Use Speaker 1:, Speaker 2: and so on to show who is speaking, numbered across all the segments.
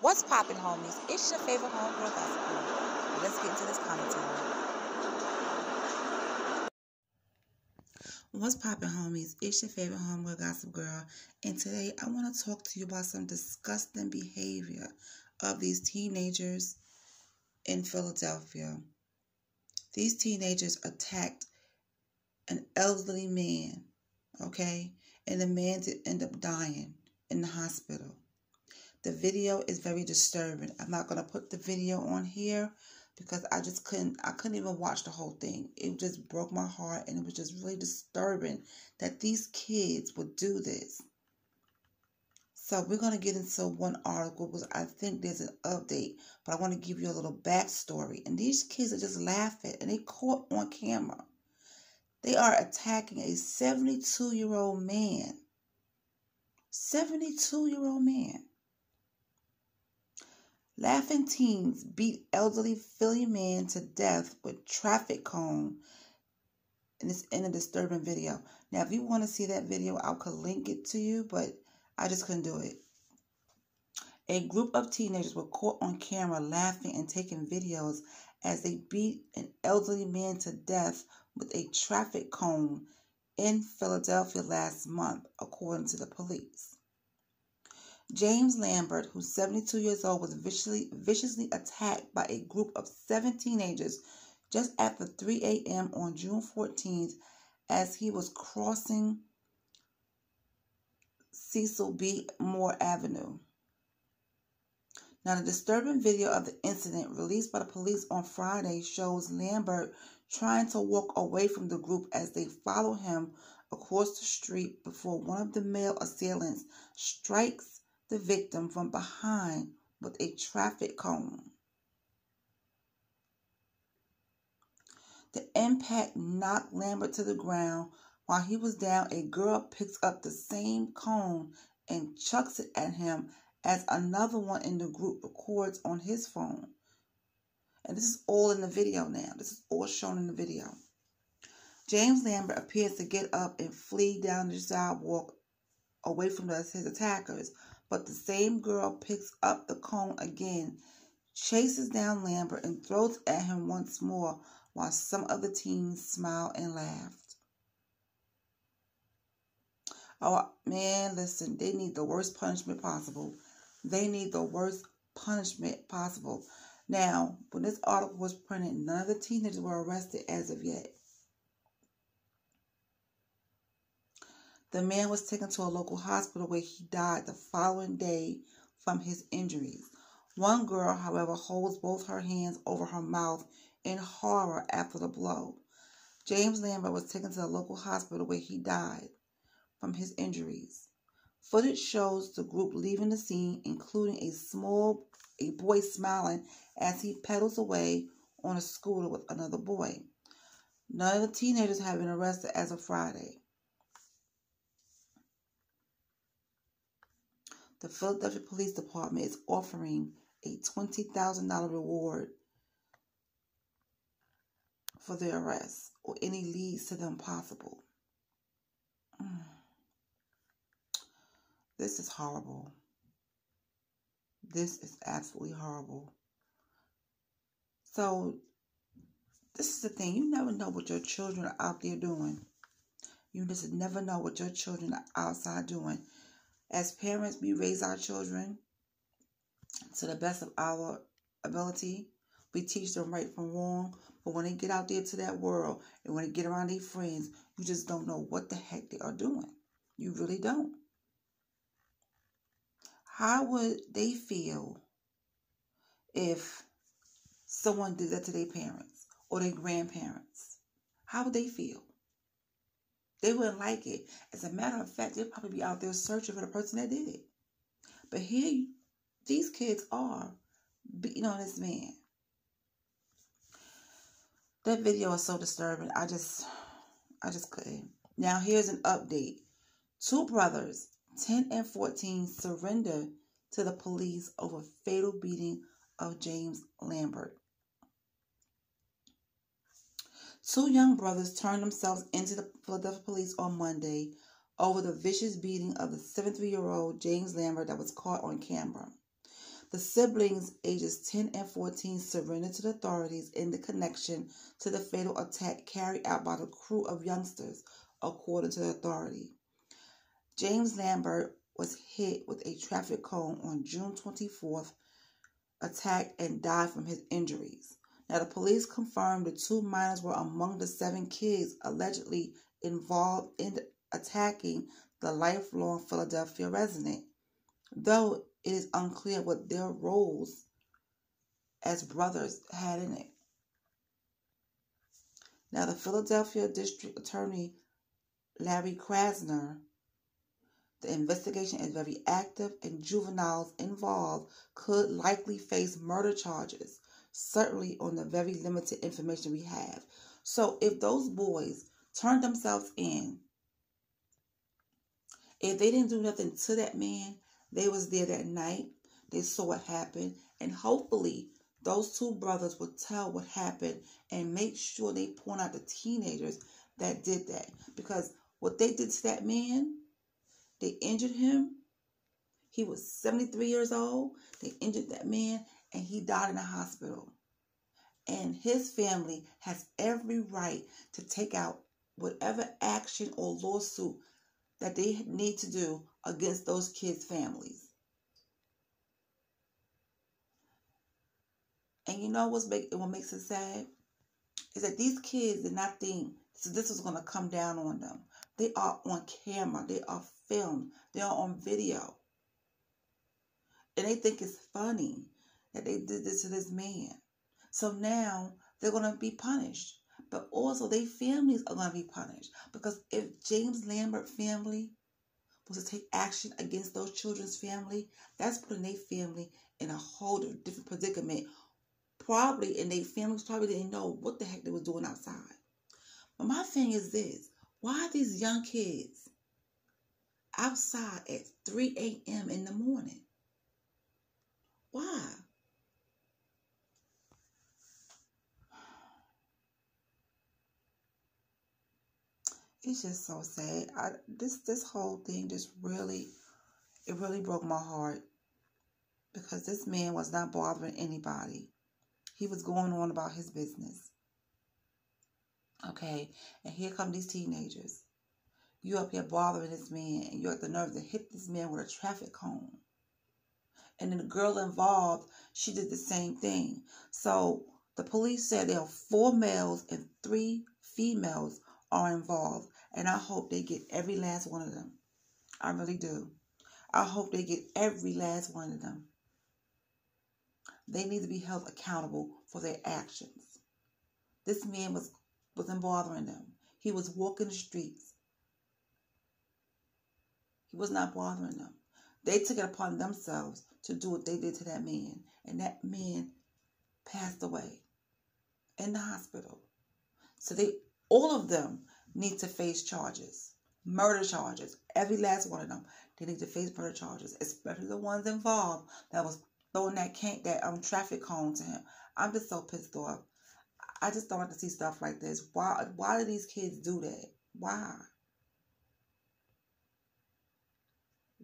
Speaker 1: What's poppin', homies? It's your favorite homegirl gospel. Let's get into this commentary. What's poppin', homies? It's your favorite homegirl gossip girl, and today I want to talk to you about some disgusting behavior of these teenagers in Philadelphia. These teenagers attacked an elderly man, okay? And the man did end up dying in the hospital. The video is very disturbing. I'm not going to put the video on here because I couldn't even watch the whole thing. It just broke my heart, and it was just really disturbing that these kids would do this. So we're going to get into one article because I think there's an update, but I want to give you a little backstory. And these kids are just laughing, and they caught on camera. They are attacking a 72-year-old man. 72-year-old man. Laughing teens beat elderly Philly man to death with traffic cone. And it's in a disturbing video. Now, if you want to see that video, I could link it to you, but I just couldn't do it. A group of teenagers were caught on camera laughing and taking videos as they beat an elderly man to death with a traffic cone in Philadelphia last month, according to the police. James Lambert, who's 72 years old, was viciously attacked by a group of 7 teenagers just after 3 a.m. on June 14th as he was crossing Cecil B. Moore Avenue. Now, the disturbing video of the incident released by the police on Friday shows Lambert trying to walk away from the group as they follow him across the street before one of the male assailants strikes the victim from behind with a traffic cone. The impact knocked Lambert to the ground. While he was down, a girl picks up the same cone and chucks it at him as another one in the group records on his phone. And this is all in the video now. This is all shown in the video. James Lambert appears to get up and flee down the sidewalk away from his attackers, but the same girl picks up the cone again, chases down Lambert, and throws at him once more while some of the teens smile and laughed. Oh, man, listen, they need the worst punishment possible. They need the worst punishment possible. Now, when this article was printed, none of the teenagers were arrested as of yet. The man was taken to a local hospital where he died the following day from his injuries. One girl, however, holds both her hands over her mouth in horror after the blow. James Lambert was taken to the local hospital where he died from his injuries. Footage shows the group leaving the scene, including a boy smiling as he pedals away on a scooter with another boy. None of the teenagers have been arrested as of Friday. The Philadelphia Police Department is offering a $20,000 reward for their arrest or any leads to them possible. This is horrible. This is absolutely horrible. So, this is the thing. You never know what your children are out there doing. You just never know what your children are outside doing. As parents, we raise our children to the best of our ability. We teach them right from wrong. But when they get out there to that world and when they get around their friends, you just don't know what the heck they are doing. You really don't. How would they feel if someone did that to their parents or their grandparents? How would they feel? They wouldn't like it. As a matter of fact, they'd probably be out there searching for the person that did it. But here, these kids are beating on this man. That video is so disturbing. I just couldn't. Now, here's an update. 2 brothers, 10 and 14, surrendered to the police over fatal beating of James Lambert. 2 young brothers turned themselves into the Philadelphia police on Monday over the vicious beating of the 73-year-old James Lambert that was caught on camera. The siblings, ages 10 and 14, surrendered to the authorities in the connection to the fatal attack carried out by the crew of youngsters, according to the authority. James Lambert was hit with a traffic cone on June 24th, attacked and died from his injuries. Now, the police confirmed the 2 minors were among the 7 kids allegedly involved in attacking the lifelong Philadelphia resident, though it is unclear what their roles as brothers had in it. Now, the Philadelphia District Attorney Larry Krasner, the investigation is very active and juveniles involved could likely face murder charges, certainly on the very limited information we have. So if those boys turned themselves in, if they didn't do nothing to that man, they was there that night, they saw what happened, and hopefully those 2 brothers will tell what happened and make sure they point out the teenagers that did that. Because what they did to that man, they injured him. He was 73 years old. They injured that man and he died in a hospital. And his family has every right to take out whatever action or lawsuit that they need to do against those kids' families. And you know what makes it sad? Is that these kids did not think this was going to come down on them. They are on camera. They are filmed. They are on video. And they think it's funny that they did this to this man. So now they're going to be punished. But also their families are going to be punished. Because if James Lambert family was to take action against those children's family, that's putting their family in a whole different predicament. Probably, and their families probably didn't know what the heck they was doing outside. But my thing is this. Why are these young kids outside at 3 a.m. in the morning? Why? It's just so sad. This whole thing just really broke my heart. Because this man was not bothering anybody. He was going on about his business. Okay, and here come these teenagers. You up here bothering this man, and you have the nerve to hit this man with a traffic cone. And then the girl involved, she did the same thing. So the police said there are 4 males and 3 females are involved. And I hope they get every last one of them. I really do. I hope they get every last one of them. They need to be held accountable for their actions. This man wasn't bothering them. He was walking the streets. He was not bothering them. They took it upon themselves to do what they did to that man. And that man passed away in the hospital. So all of them need to face charges. Murder charges. Every last one of them. They need to face murder charges. Especially the ones involved that was throwing that traffic cone to him. I'm just so pissed off. I just don't like to see stuff like this. Why do these kids do that? Why?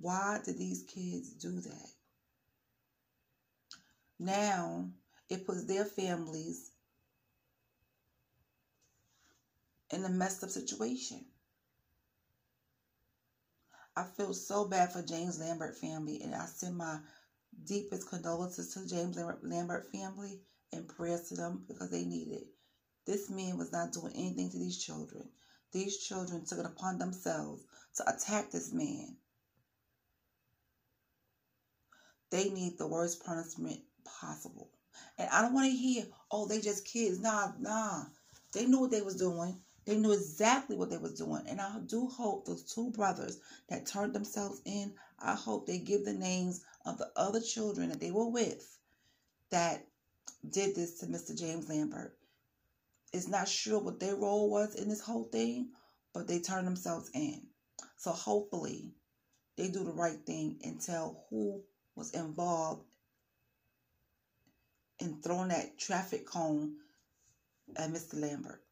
Speaker 1: Why do these kids do that? Now, it puts their families in a messed up situation. I feel so bad for James Lambert family, and I send my deepest condolences to James Lambert family and prayers to them because they need it. This man was not doing anything to these children. These children took it upon themselves to attack this man. They need the worst punishment possible. And I don't want to hear, oh, they just kids. Nah. They knew what they was doing. They knew exactly what they was doing. And I do hope those 2 brothers that turned themselves in, I hope they give the names of the other children that they were with that did this to Mr. James Lambert. It's not sure what their role was in this whole thing, but they turned themselves in. So hopefully they do the right thing and tell who was involved in throwing that traffic cone at Mr. Lambert.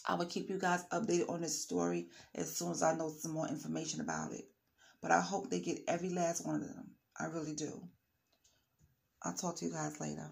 Speaker 1: I will keep you guys updated on this story as soon as I know some more information about it. But I hope they get every last one of them. I really do. I'll talk to you guys later.